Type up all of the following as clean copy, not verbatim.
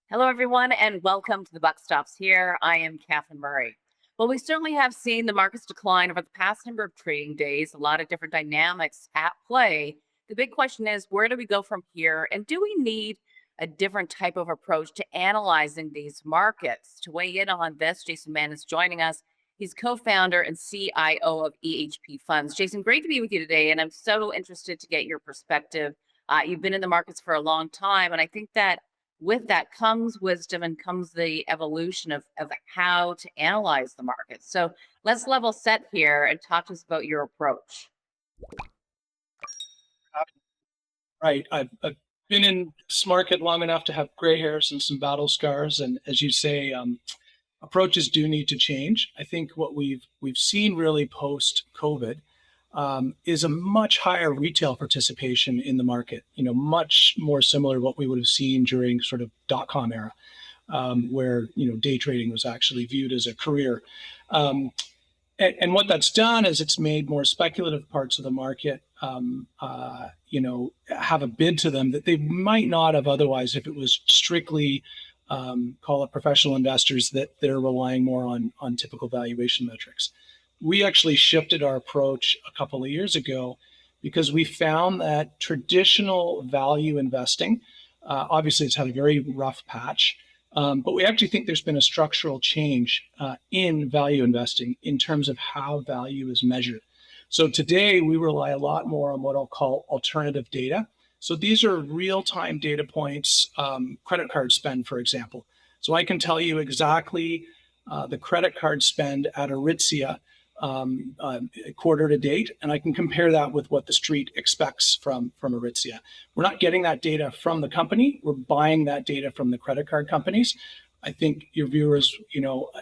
Hello, everyone, and welcome to The Buck Stops Here. I am Catherine Murray. Well, we certainly have seen the markets decline over the past number of trading days, a lot of different dynamics at play. The big question is, where do we go from here? And do we need a different type of approach to analyzing these markets? To weigh in on this, Jason Mann is joining us. He's co-founder and CIO of EHP Funds. Jason, great to be with you today, and I'm so interested to get your perspective. You've been in the markets for a long time, and I think that with that comes wisdom and comes the evolution of how to analyze the market. So let's level set here and talk to us about your approach. Right. I've been in this market long enough to have gray hairs and some battle scars. And as you say, approaches do need to change. I think what we've seen really post COVID is a much higher retail participation in the market. Much more similar to what we would have seen during sort of .com era, where day trading was actually viewed as a career. And what that's done is it's made more speculative parts of the market, have a bid to them that they might not have otherwise if it was strictly, call it professional investors, that they're relying more on typical valuation metrics. We actually shifted our approach a couple of years ago because we found that traditional value investing, obviously it's had a very rough patch, but we actually think there's been a structural change in value investing in terms of how value is measured. So today we rely a lot more on what I'll call alternative data. So these are real-time data points, credit card spend, for example. So I can tell you exactly the credit card spend at Aritzia quarter to date, and I can compare that with what the street expects from Aritzia. We're not getting that data from the company. We're buying that data from the credit card companies. I think your viewers,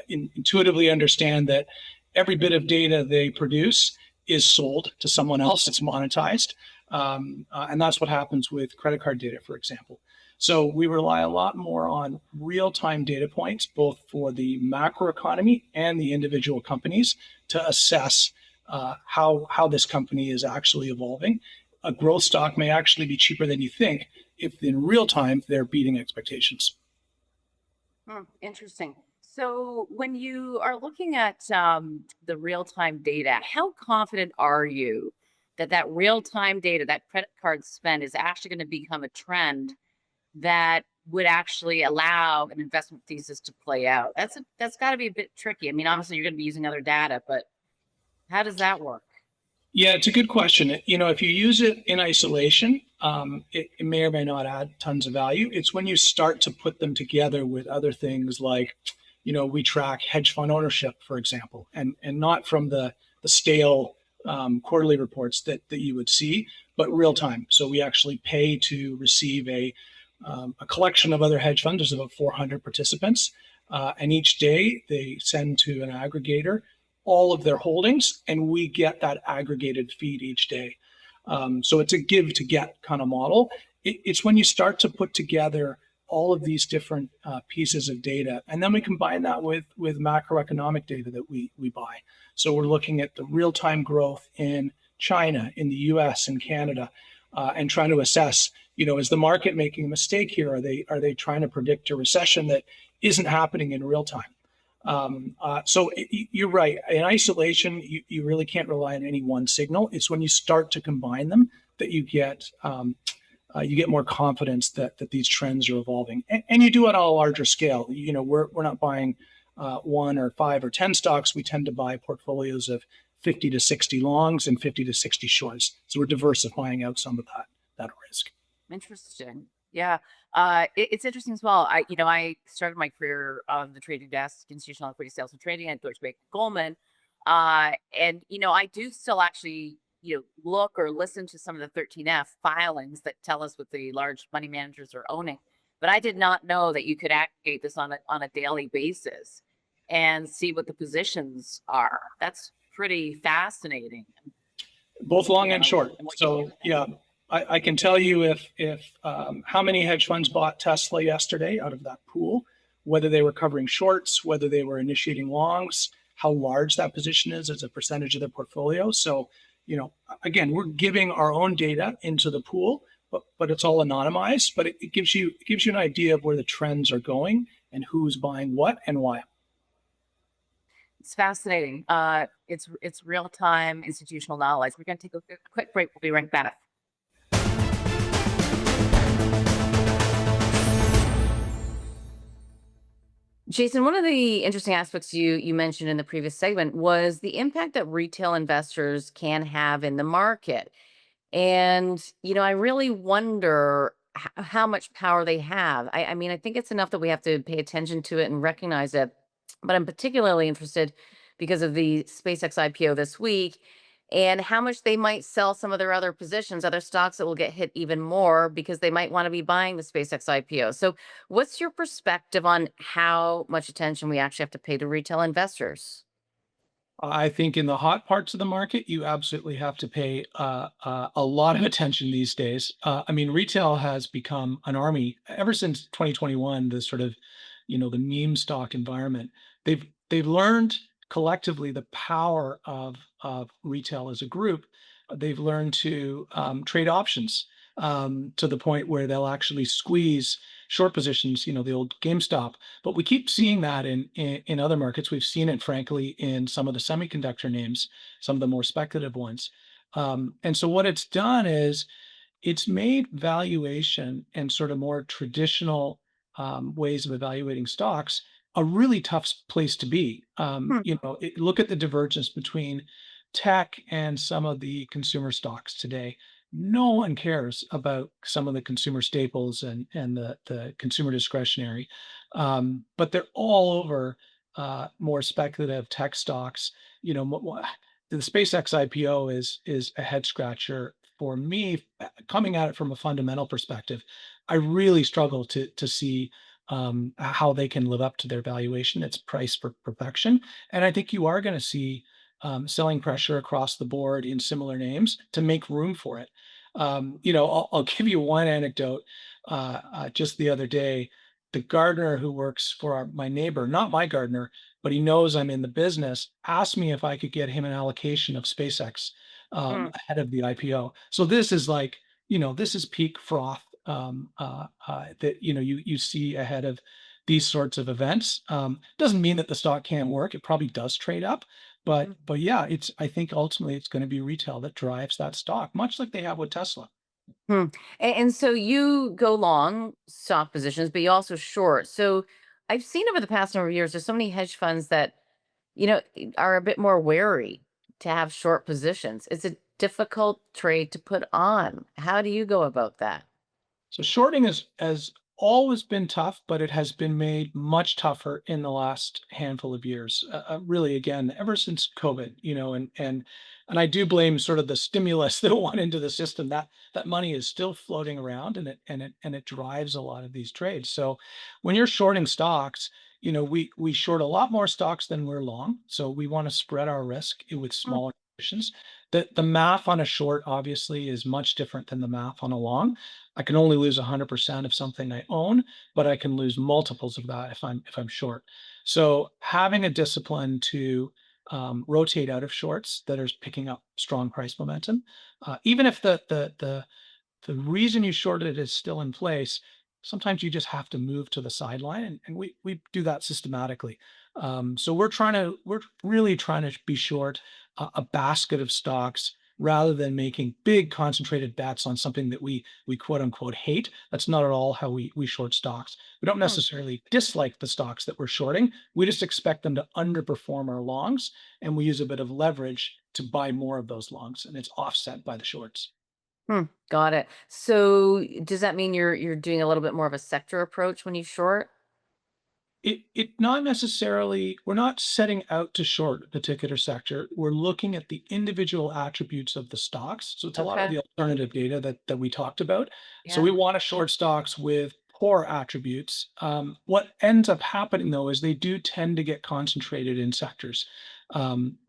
intuitively understand that every bit of data they produce is sold to someone else. It's monetized. And that's what happens with credit card data, for example. So we rely a lot more on real-time data points, both for the macroeconomy and the individual companies, to assess how this company is actually evolving. A growth stock may actually be cheaper than you think if in real time they're beating expectations. Interesting. So when you are looking at the real-time data, how confident are you that that real-time data, that credit card spend, is actually going to become a trend that would actually allow an investment thesis to play out? That's got to be a bit tricky. I mean, obviously you're going to be using other data, but how does that work? Yeah, it's a good question. If you use it in isolation, it may or may not add tons of value. It's when you start to put them together with other things like, we track hedge fund ownership, for example, and not from the stale quarterly reports that you would see, but real time. So we actually pay to receive a collection of other hedge funds. There's about 400 participants, and each day they send to an aggregator all of their holdings, and we get that aggregated feed each day. So it's a give to get kind of model. It's when you start to put together all of these different pieces of data, and then we combine that with macroeconomic data that we buy. So we're looking at the real-time growth in China, in the US, and Canada, and trying to assess, is the market making a mistake here? Are they trying to predict a recession that isn't happening in real time? So you're right. In isolation, you really can't rely on any one signal. It's when you start to combine them that you get more confidence that these trends are evolving. And you do it on a larger scale. We're not buying 1 or 5 or 10 stocks. We tend to buy portfolios of 50 to 60 longs and 50 to 60 shorts. So we're diversifying out some of that risk. Interesting. Yeah. It's interesting as well. I started my career on the trading desk, institutional equity sales and trading at Deutsche Bank Goldman. And I do still actually, look or listen to some of the 13F filings that tell us what the large money managers are owning. But I did not know that you could aggregate this on a daily basis and see what the positions are. That's pretty fascinating. Both long and short. So yeah, I can tell you if how many hedge funds bought Tesla yesterday out of that pool, whether they were covering shorts, whether they were initiating longs, how large that position is as a percentage of their portfolio. So, again, we're giving our own data into the pool, but it's all anonymized. But it gives you an idea of where the trends are going and who's buying what and why. It's fascinating. It's real time institutional knowledge. We're going to take a quick break. We'll be right back. Jason, one of the interesting aspects you mentioned in the previous segment was the impact that retail investors can have in the market. And, I really wonder how much power they have. I mean, I think it's enough that we have to pay attention to it and recognize it. But I'm particularly interested because of the SpaceX IPO this week and how much they might sell some of their other positions, other stocks that will get hit even more because they might want to be buying the SpaceX IPO. So, what's your perspective on how much attention we actually have to pay to retail investors? I think in the hot parts of the market, you absolutely have to pay a lot of attention these days. I mean, retail has become an army ever since 2021. The sort of, the meme stock environment. They've learned collectively the power of retail as a group. They've learned to trade options to the point where they'll actually squeeze short positions. The old GameStop, but we keep seeing that in other markets. We've seen it, frankly, in some of the semiconductor names, some of the more speculative ones. And so what it's done is it's made valuation and sort of more traditional ways of evaluating stocks a really tough place to be. Hmm. Look at the divergence between tech and some of the consumer stocks today. No one cares about some of the consumer staples and the consumer discretionary, but they're all over more speculative tech stocks. The SpaceX IPO is a head scratcher for me. Coming at it from a fundamental perspective, I really struggle to see how they can live up to their valuation. It's priced for perfection, and I think you are going to see selling pressure across the board in similar names to make room for it. I'll give you one anecdote. Just the other day, the gardener who works for my neighbor, not my gardener, but he knows I'm in the business, asked me if I could get him an allocation of SpaceX Hmm. ahead of the IPO. So this is like, this is peak froth that you see ahead of these sorts of events. Doesn't mean that the stock can't work. It probably does trade up, but yeah, I think ultimately it's going to be retail that drives that stock, much like they have with Tesla. Hmm. And so you go long stock positions, but you also short. So I've seen over the past number of years, there's so many hedge funds that, are a bit more wary to have short positions. It's a difficult trade to put on. How do you go about that? So shorting has always been tough, but it has been made much tougher in the last handful of years. Really, again, ever since COVID, and I do blame sort of the stimulus that went into the system. That money is still floating around, and it drives a lot of these trades. So when you're shorting stocks, we short a lot more stocks than we're long. So we want to spread our risk with Hmm. smaller positions. The math on a short obviously is much different than the math on a long. I can only lose 100% of something I own, but I can lose multiples of that if I'm short. So having a discipline to rotate out of shorts that are picking up strong price momentum, even if the reason you shorted it is still in place, sometimes you just have to move to the sideline, and we do that systematically. So we're really trying to be short a basket of stocks rather than making big concentrated bets on something that we quote unquote hate. That's not at all how we short stocks. We don't Hmm. necessarily dislike the stocks that we're shorting. We just expect them to underperform our longs, and we use a bit of leverage to buy more of those longs, and it's offset by the shorts. Hmm. Got it. So does that mean you're doing a little bit more of a sector approach when you short? It not necessarily, we're not setting out to short a particular sector. We're looking at the individual attributes of the stocks. So it's a lot of Okay. the alternative data that we talked about. So we Yeah. want to short stocks with poor attributes. What ends up happening though is they do tend to get concentrated in sectors.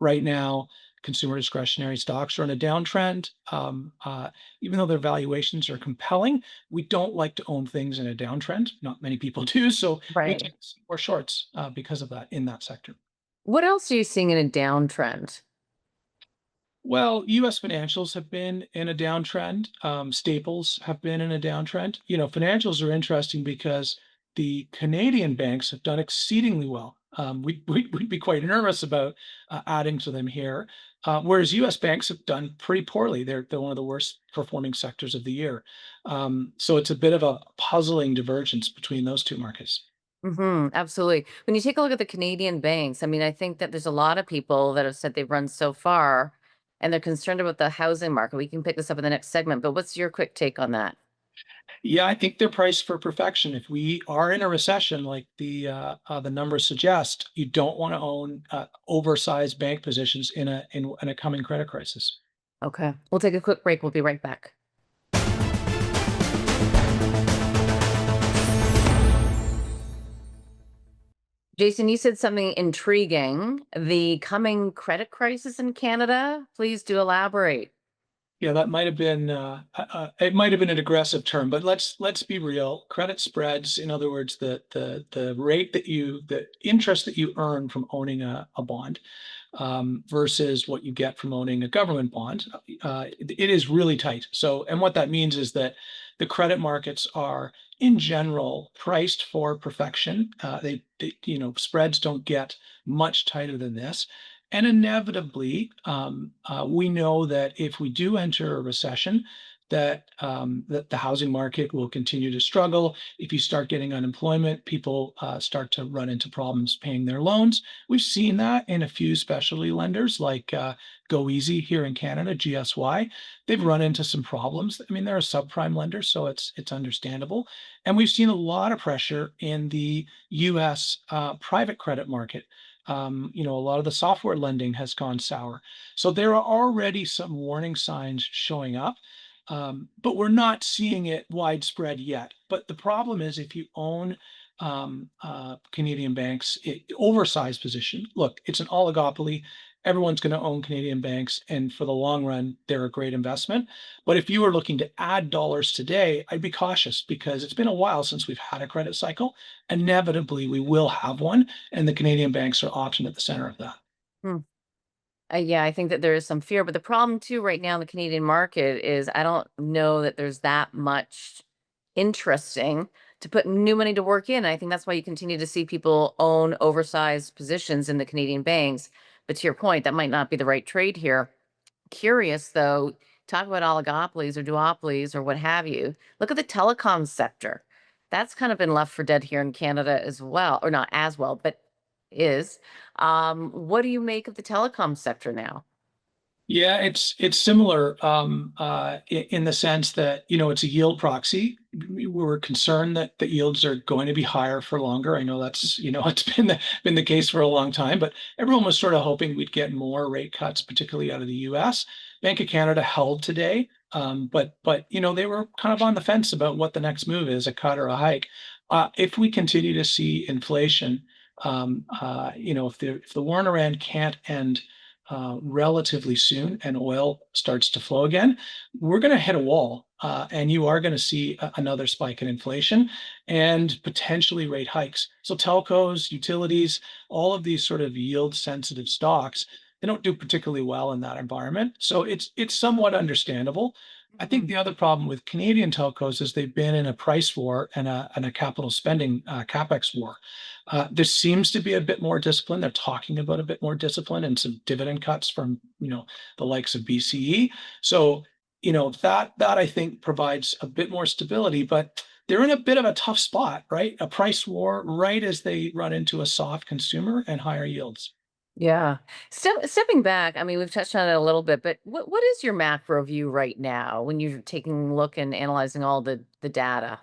Right now, consumer discretionary stocks are in a downtrend. Even though their valuations are compelling, we don't like to own things in a downtrend. Not many people do. So we Right. tend to see more shorts because of that in that sector. What else are you seeing in a downtrend? Well, U.S. financials have been in a downtrend. Staples have been in a downtrend. Financials are interesting because the Canadian banks have done exceedingly well. We'd be quite nervous about adding to them here, whereas U.S. banks have done pretty poorly. They're one of the worst performing sectors of the year. So it's a bit of a puzzling divergence between those two markets. Absolutely. When you take a look at the Canadian banks, I mean, I think that there's a lot of people that have said they've run so far and they're concerned about the housing market. We can pick this up in the next segment, but what's your quick take on that? Yeah, I think they're priced for perfection. If we are in a recession, like the numbers suggest, you don't want to own oversized bank positions in a coming credit crisis. Okay. We'll take a quick break. We'll be right back. Jason, you said something intriguing. The coming credit crisis in Canada. Please do elaborate. Yeah, that might have been it might have been an aggressive term, but let's be real. Credit spreads, in other words, the rate the interest that you earn from owning a bond versus what you get from owning a government bond, it is really tight. So, and what that means is that the credit markets are, in general, priced for perfection. Spreads don't get much tighter than this. And inevitably, we know that if we do enter a recession, that the housing market will continue to struggle. If you start getting unemployment, people start to run into problems paying their loans. We've seen that in a few specialty lenders like Go Easy here in Canada, GSY. They've run into some problems. I mean, they're a subprime lender, so it's understandable. And we've seen a lot of pressure in the U.S. Private credit market. A lot of the software lending has gone sour. So there are already some warning signs showing up, but we're not seeing it widespread yet. But the problem is if you own Canadian banks, oversized position, look, it's an oligopoly. Everyone's going to own Canadian banks, and for the long run, they're a great investment. But if you were looking to add dollars today, I'd be cautious because it's been a while since we've had a credit cycle. Inevitably, we will have one, and the Canadian banks are often at the center of that. Hmm. Yeah, I think that there is some fear, but the problem too right now in the Canadian market is I don't know that there's that much interesting to put new money to work in. I think that's why you continue to see people own oversized positions in the Canadian banks. But to your point, that might not be the right trade here. Curious though, talk about oligopolies or duopolies or what have you. Look at the telecom sector. That's kind of been left for dead here in Canada as well, or not as well, but is. What do you make of the telecom sector now? Yeah, it's similar in the sense that it's a yield proxy. We were concerned that the yields are going to be higher for longer. I know that's it's been the case for a long time, but everyone was sort of hoping we'd get more rate cuts, particularly out of the U.S. Bank of Canada held today, but they were kind of on the fence about what the next move is, a cut or a hike. If we continue to see inflation, if the war in Iran can't end relatively soon and oil starts to flow again, we're going to hit a wall and you are going to see another spike in inflation and potentially rate hikes. So telcos, utilities, all of these sort of yield sensitive stocks, they don't do particularly well in that environment. So it's somewhat understandable. I think Mhm. the other problem with Canadian telcos is they've been in a price war and a capital spending capex war. There seems to be a bit more discipline. They're talking about a bit more discipline and some dividend cuts from the likes of BCE. So that I think provides a bit more stability, but they're in a bit of a tough spot, right? A price war right as they run into a soft consumer and higher yields. Yeah. Stepping back, I mean, we've touched on it a little bit, but what is your macro view right now when you're taking a look and analyzing all the data?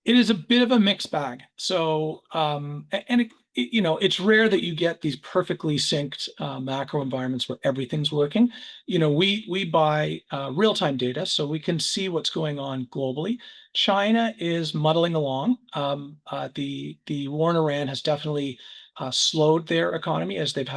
It is a bit of a mixed bag. So, and it's rare that you get these perfectly synced macro environments where everything's working. We buy real-time data, so we can see what's going on globally. China is muddling along. The war in Iran has definitely slowed their economy as they've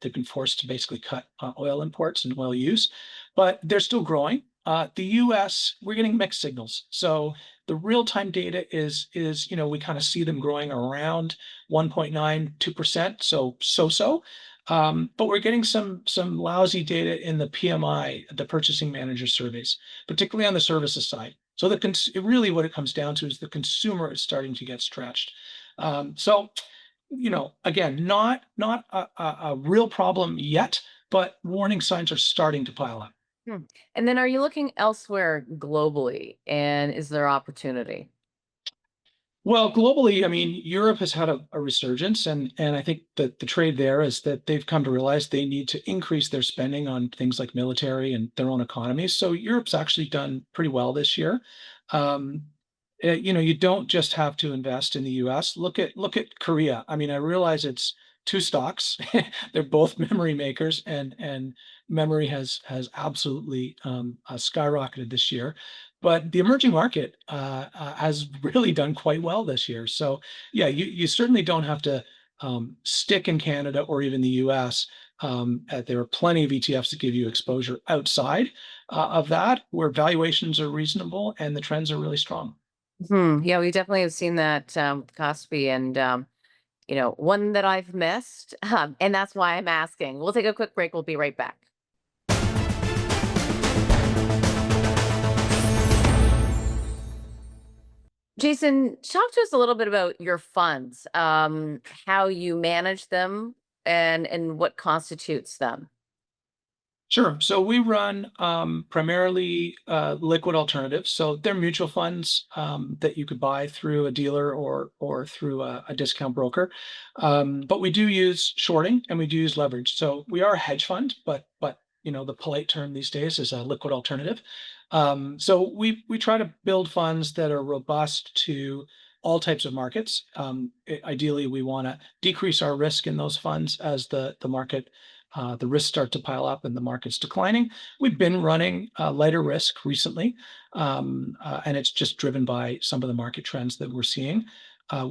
been forced to basically cut oil imports and oil use, but they're still growing. The U.S., we're getting mixed signals. So the real-time data is we kind of see them growing around 1.92%, so. But we're getting some lousy data in the PMI, the purchasing manager surveys, particularly on the services side. So really what it comes down to is the consumer is starting to get stretched. So again, not a real problem yet, but warning signs are starting to pile up. Hmm. And then are you looking elsewhere globally? And is there opportunity? Well, globally, I mean, Europe has had a resurgence, and I think that the trade there is that they've come to realize they need to increase their spending on things like military and their own economies. So Europe's actually done pretty well this year. Um, you don't just have to invest in the U.S. Look at Korea. I mean, I realize it's two stocks. They're both memory makers, and memory has absolutely skyrocketed this year. But the emerging market has really done quite well this year. So yeah, you certainly don't have to stick in Canada or even the U.S. There are plenty of ETFs that give you exposure outside of that, where valuations are reasonable and the trends are really strong. Yeah, we definitely have seen that with Cosby and one that I've missed. And that's why I'm asking. We'll take a quick break. We'll be right back. Jason, talk to us a little bit about your funds, how you manage them and what constitutes them. Sure. So we run primarily liquid alternatives. So they're mutual funds that you could buy through a dealer or through a discount broker. But we do use shorting and we do use leverage. So we are a hedge fund, but the polite term these days is a liquid alternative. So we try to build funds that are robust to all types of markets. Ideally, we want to decrease our risk in those funds as the market the risks start to pile up and the market's declining. We've been running lighter risk recently, and it's just driven by some of the market trends that we're seeing.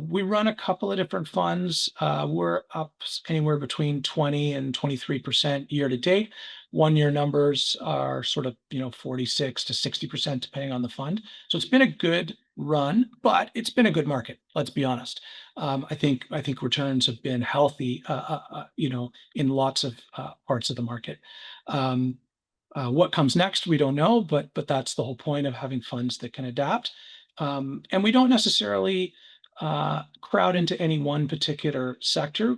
We run a couple of different funds. We're up anywhere between 20 and 23% year to date. 1 year numbers are sort of 46 to 60% depending on the fund. So it's been a good run, but it's been a good market. Let's be honest. I think returns have been healthy. In lots of parts of the market. Um, what comes next, we don't know, but that's the whole point of having funds that can adapt. And we don't necessarily crowd into any one particular sector.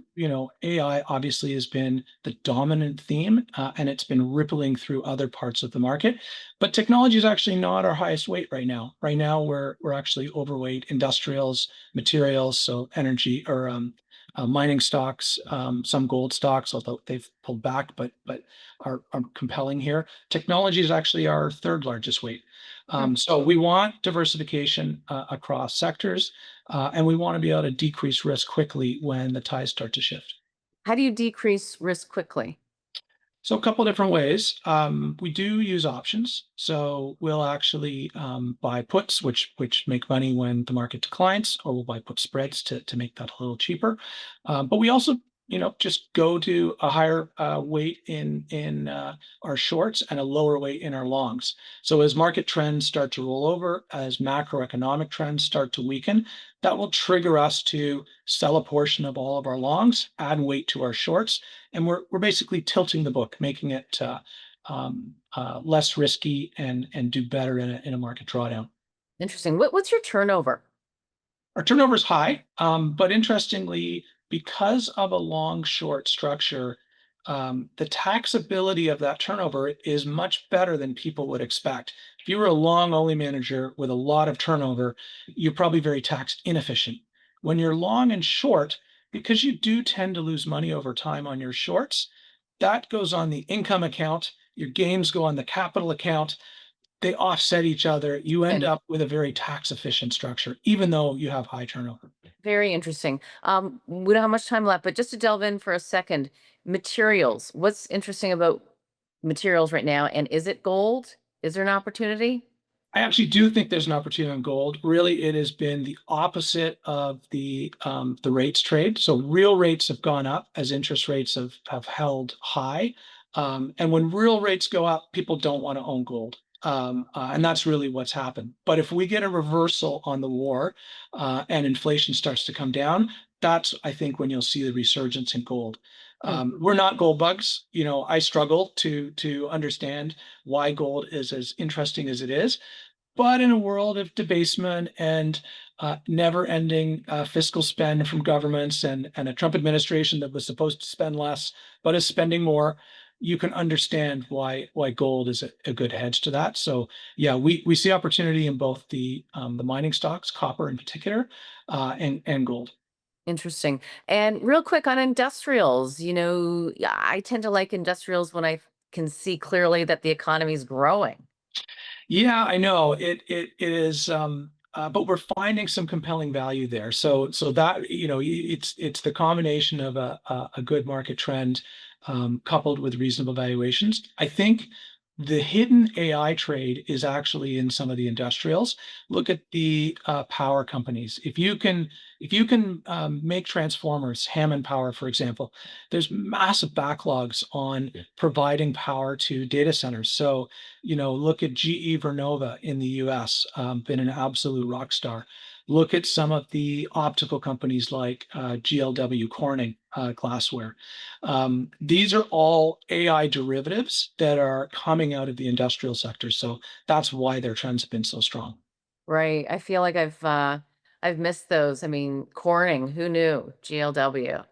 AI obviously has been the dominant theme, and it's been rippling through other parts of the market. But technology is actually not our highest weight right now. Right now, we're actually overweight industrials, materials, so energy or mining stocks, some gold stocks, although they've pulled back, but are compelling here. Technology is actually our third largest weight. So we want diversification across sectors, and we want to be able to decrease risk quickly when the tides start to shift. How do you decrease risk quickly? So a couple different ways. We do use options. So we'll actually buy puts, which make money when the market declines, or we'll buy put spreads to make that a little cheaper. But we also, just go to a higher weight in our shorts and a lower weight in our longs. So as market trends start to roll over, as macroeconomic trends start to weaken, that will trigger us to sell a portion of all of our longs, add weight to our shorts, and we're basically tilting the book, making it less risky and do better in a market drawdown. Interesting. What's your turnover? Our turnover is high, but interestingly, because of a long short structure, the taxability of that turnover is much better than people would expect. If you were a long only manager with a lot of turnover, you're probably very tax inefficient. When you're long and short, because you do tend to lose money over time on your shorts, that goes on the income account. Your gains go on the capital account. They offset each other. You end And up with a very tax efficient structure, even though you have high turnover. very interesting. We don't have much time left, but just to delve in for a second, materials. What's interesting about materials right now? And is it gold? Is there an opportunity? I actually do think there's an opportunity on gold. Really, it has been the opposite of the rates trade. So real rates have gone up as interest rates have held high. And when real rates go up, people don't want to own gold. And that's really what's happened. But if we get a reversal on the war and inflation starts to come down, that's, I think, when you'll see the resurgence in gold. We're not gold bugs. I struggle to understand why gold is as interesting as it is. But in a world of debasement and never-ending fiscal spend from governments and a Trump administration that was supposed to spend less but is spending more, you can understand why gold is a good hedge to that. So yeah, we see opportunity in both the mining stocks, copper in particular, and gold. Interesting. And real quick on industrials, yeah, I tend to like industrials when I can see clearly that the economy is growing. Yeah, I know it is, but we're finding some compelling value there. So that it's the combination of a good market trend coupled with reasonable valuations. I think the hidden AI trade is actually in some of the industrials. Look at the power companies. If you can make transformers, Hammond Power, for example, there's massive backlogs on providing power to data centers. So look at GE Vernova in the US, been an absolute rock star. Look at some of the optical companies like GLW, Corning, glassware. These are all AI derivatives that are coming out of the industrial sector. So that's why their trends have been so strong. Right. I feel like I've missed those. I mean, Corning, who knew? GLW.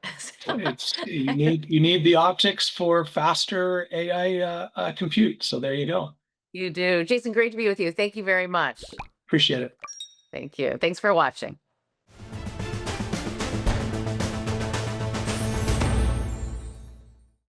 You need the optics for faster AI compute. So there you go. You do. Jason, great to be with you. Thank you very much. Appreciate it. Thank you. Thanks for watching.